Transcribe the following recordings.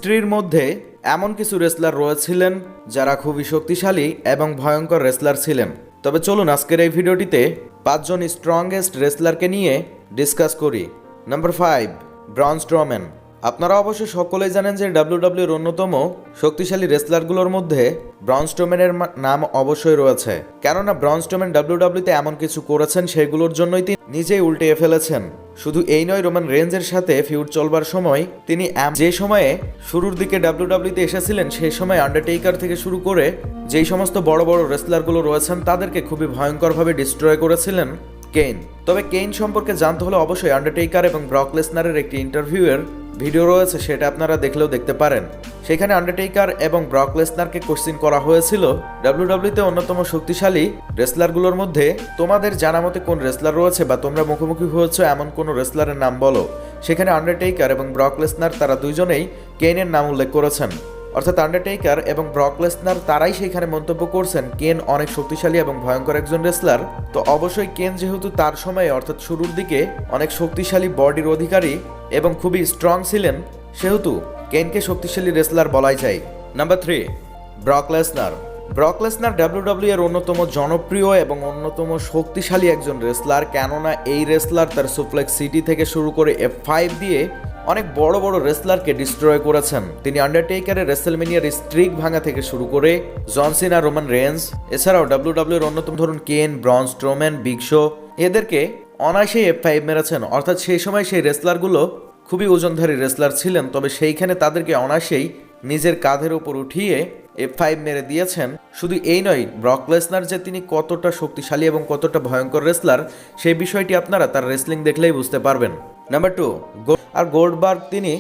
হিস্ট্রির মধ্যে এমন কিছু রেসলার রয়েছিলেন যারা খুবই শক্তিশালী এবং ভয়ঙ্কর রেসলার ছিলেন। তবে চলুন আজকের এই ভিডিওটিতে 5 জন স্ট্রংগেস্ট রেসলারকে নিয়ে ডিসকাস করি। Number 5, Braun Strowman. আপনারা অবশ্য সকলেই জানেন যে ডাব্লিউডাব্লিউর অন্যতম শক্তিশালী রেসলারগুলোর মধ্যে ব্রন স্ট্রোম্যানের নাম অবশ্যই রয়েছে, কেননা ব্রন স্ট্রোম্যান ডাব্লিউডাব্লিউতে এমন কিছু করেছেন সেগুলোর জন্যই তিনি নিজেই উল্টে ফেলেছেন। শুধু এই নয়, রোমান রেঞ্জের সাথে ফিউড চলবার সময় তিনি যে সময়ে শুরুর দিকে ডাব্লিউডাব্লিউতে এসেছিলেন সেই সময় আন্ডারটেকার থেকে শুরু করে যেই সমস্ত বড় বড় রেসলারগুলো রয়েছেন তাদেরকে খুবই ভয়ঙ্করভাবে ডিস্ট্রয় করেছিলেন কেইন। তবে কেইন সম্পর্কে জানতে হলে অবশ্যই আন্ডারটেকার এবং ব্রক লেসনারের একটি ইন্টারভিউয়ের ভিডিও রয়েছে, সেটা আপনারা দেখলেও দেখতে পারেন। সেখানে আন্ডারটেকার এবং ব্রক লেসনারকে কোশ্চেন করা হয়েছিল ডাব্লিউডাব্লিউতে অন্যতম শক্তিশালী রেসলারগুলোর মধ্যে তোমাদের জানা মতে কোন রেসলার রয়েছে বা তোমরা মুখোমুখি হয়েছো এমন কোন রেসলারের নাম বলো। সেখানে আন্ডারটেকার এবং ব্রক লেসনার তারা দুইজনেই কেইনের নাম উল্লেখ করেছেন। অর্থাৎ আন্ডারটেকার এবং ব্রক লেসনার তারাই সেইখানে মন্তব্য করছেন কেন অনেক শক্তিশালী এবং ভয়ঙ্কর একজন রেসলার। তো অবশ্যই কেন যেহেতু তার সময়ে অর্থাৎ শুরুর দিকে অনেক শক্তিশালী বডির অধিকারী এবং খুবই স্ট্রং ছিলেন, সেহেতু কেনকে শক্তিশালী রেসলার বলাই যায়। Number 3, Brock Lesnar. Brock Lesnar WWE এর অন্যতম জনপ্রিয় এবং অন্যতম শক্তিশালী একজন রেসলার, কেননা এই রেসলার তার সুপ্লেক্স সিটি থেকে শুরু করে F5 দিয়ে অনেক বড় বড় রেসলারকে ডিস্ট্রয় করেছেন। তিনি আন্ডারটেকারের রেসেলমেনিয়ার স্ট্রিক ভাঙা থেকে শুরু করে জন সিনা, রোমান রেঞ্জ, এছাড়াও ডাব্লিউডাব্লিউ এর অন্যতম ধরুন কেন, ব্রন স্ট্রোম্যান, বিগ শো, এদেরকে অনায়াসেই F5 মেরেছেন। অর্থাৎ সেই সময় সেই রেসলারগুলো খুবই ওজনধারী রেসলার ছিলেন, তবে সেইখানে তাদেরকে অনায়াসেই নিজের কাঁধের ওপর উঠিয়ে F5 মেরে দিয়েছেন। শুধু এই নয়, ব্রক লেসনার যে তিনি কতটা শক্তিশালী এবং কতটা ভয়ঙ্কর রেসলার সেই বিষয়টি আপনারা তার রেসলিং দেখলেই বুঝতে পারবেন। নাম্বার 2, আর গোল্ডবার্গ। তিনি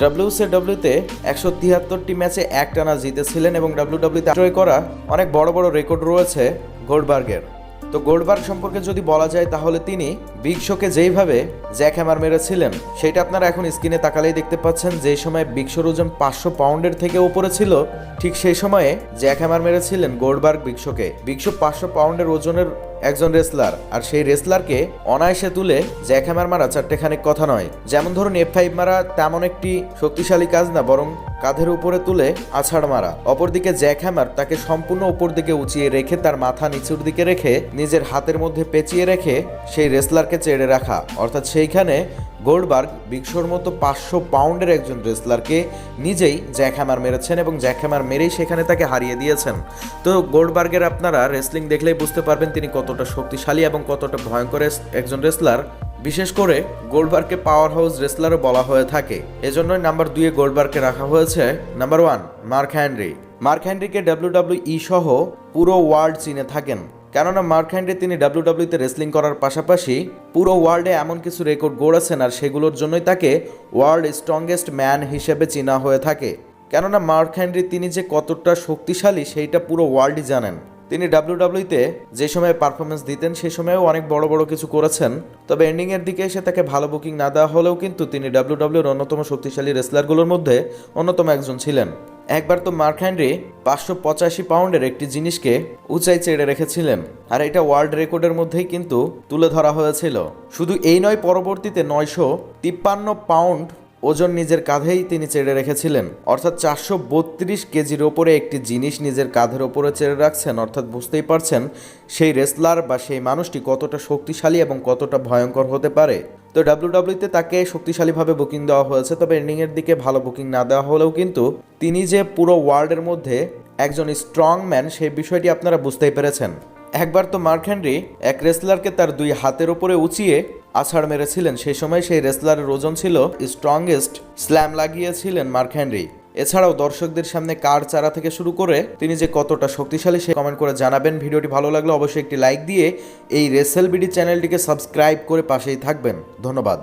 ডাব্লিউসিডব্লিউতে 173টি ম্যাচে একটানা জিতেছিলেন এবং ডাব্লিউডাব্লিউতে জয় করা অনেক বড় বড় রেকর্ড রয়েছে গোল্ডবার্গের। তো গোল্ডবার্গ সম্পর্কে যদি বলা যায় তাহলে তিনি বিগ শোকে যেইভাবে জ্যাক হ্যামার মেরেছিলেন সেটা আপনারা এখন স্ক্রিনে তাকালেই দেখতে পাচ্ছেন। যেই সময় বিগ শোর ওজন 500 পাউন্ডের থেকে উপরে ছিল, ঠিক সেই সময়ে জ্যাক হ্যামার মেরেছিলেন গোল্ডবার্গ বিগ শোকে। বিগ শো 500 পাউন্ডের ওজনের একজন রেসলার, আর সেই রেসলারকে অনায়াসে তুলে জ্যাক হ্যামার মারা চারটেখানিক কথা নয়। যেমন ধরুন F5 মারা তেমন একটি শক্তিশালী কাজ না, বরং কাঁধের উপরে তুলে আছাড় মারা। অপরদিকে জ্যাক হ্যামার তাকে সম্পূর্ণ উপর দিকে উঁচিয়ে রেখে তার মাথা নিচুর দিকে রেখে নিজের হাতের মধ্যে পেঁচিয়ে রেখে সেই রেসলারকে চেড়ে রাখা। অর্থাৎ সেইখানে গোল্ডবার্গ বিগ শোর মতো 500 পাউন্ডের একজন রেসলারকে নিজেই জ্যাক হ্যামার মেরেছেন এবং জ্যাক হ্যামার মেরেই সেখানে তাকে হারিয়ে দিয়েছেন। তো গোল্ডবার্গের আপনারা রেসলিং দেখলেই বুঝতে পারবেন তিনি কতটা শক্তিশালী এবং কতটা ভয়ঙ্কর একজন রেসলার। বিশেষ করে গোল্ডবার্গকে পাওয়ার হাউস রেসলারও বলা হয়ে থাকে, এজন্যই নাম্বার 2 গোল্ডবার্গকে রাখা হয়েছে। Number 1, mark Henry. Mark হেনরিকে WWE সহ পুরো ওয়ার্ল্ড চিনে থাকেন, কেননা মার্ক হেনরি তিনি ডাব্লিউডাব্লিউতে রেসলিং করার পাশাপাশি পুরো ওয়ার্ল্ডে এমন কিছু রেকর্ড গড়েছেন, আর সেগুলোর জন্যই তাকে ওয়ার্ল্ড স্ট্রংগেস্ট ম্যান হিসেবে চেনা হয়ে থাকে। কেননা মার্ক হেনরি তিনি যে কতটা শক্তিশালী সেইটা পুরো ওয়ার্ল্ডই জানেন। তিনি ডাব্লিউডাব্লিউতে যে সময় পারফরমেন্স দিতেন সেই সময়েও অনেক বড় বড় কিছু করেছেন, তবে এন্ডিংয়ের দিকে এসে তাকে ভালো বুকিং না দেওয়া হলেও কিন্তু তিনি ডাব্লিউডাব্লিউর অন্যতম শক্তিশালী রেসলারগুলোর মধ্যে অন্যতম একজন ছিলেন। একবার তো মার্ক হেনরি 585 পাউন্ডের একটি জিনিসকে উঁচাই চেড়ে রেখেছিলেন, আর এটা ওয়ার্ল্ড রেকর্ডের মধ্যেই কিন্তু তুলে ধরা হয়েছিল। শুধু এই নয়, পরবর্তীতে 953 পাউন্ড ওজন নিজের কাঁধেই তিনি চেড়ে রেখেছিলেন। অর্থাৎ 432 কেজির ওপরে একটি জিনিস নিজের কাঁধের ওপরে চেড়ে রাখছেন। অর্থাৎ বুঝতেই পারছেন সেই রেসলার বা সেই মানুষটি কতটা শক্তিশালী এবং কতটা ভয়ঙ্কর হতে পারে। তো ডাব্লিউডাব্লিউতে তাকে শক্তিশালীভাবে বুকিং দেওয়া হয়েছে, তবে এন্ডিংয়ের দিকে ভালো বুকিং না দেওয়া হলেও কিন্তু তিনি যে পুরো ওয়ার্ল্ডের মধ্যে একজন স্ট্রং ম্যান সেই বিষয়টি আপনারা বুঝতেই পেরেছেন। একবার তো মার্ক হেনরি এক রেসলারকে তার 2 হাতের উপরে উঁচিয়ে আছাড় মেরেছিলেন, সেই সময় সেই রেসলারের ওজন ছিল স্ট্রংগেস্ট স্ল্যাম লাগিয়েছিলেন মার্ক হেনরি। এছাড়াও দর্শকদের সামনে কার চারা থেকে শুরু করে তিনি যে কতটা শক্তিশালী সে কমেন্ট করে জানাবেন। ভিডিওটি ভালো লাগলে অবশ্যই একটি লাইক দিয়ে এই রেসেল বিডি চ্যানেলটিকে সাবস্ক্রাইব করে পাশেই থাকবেন। ধন্যবাদ।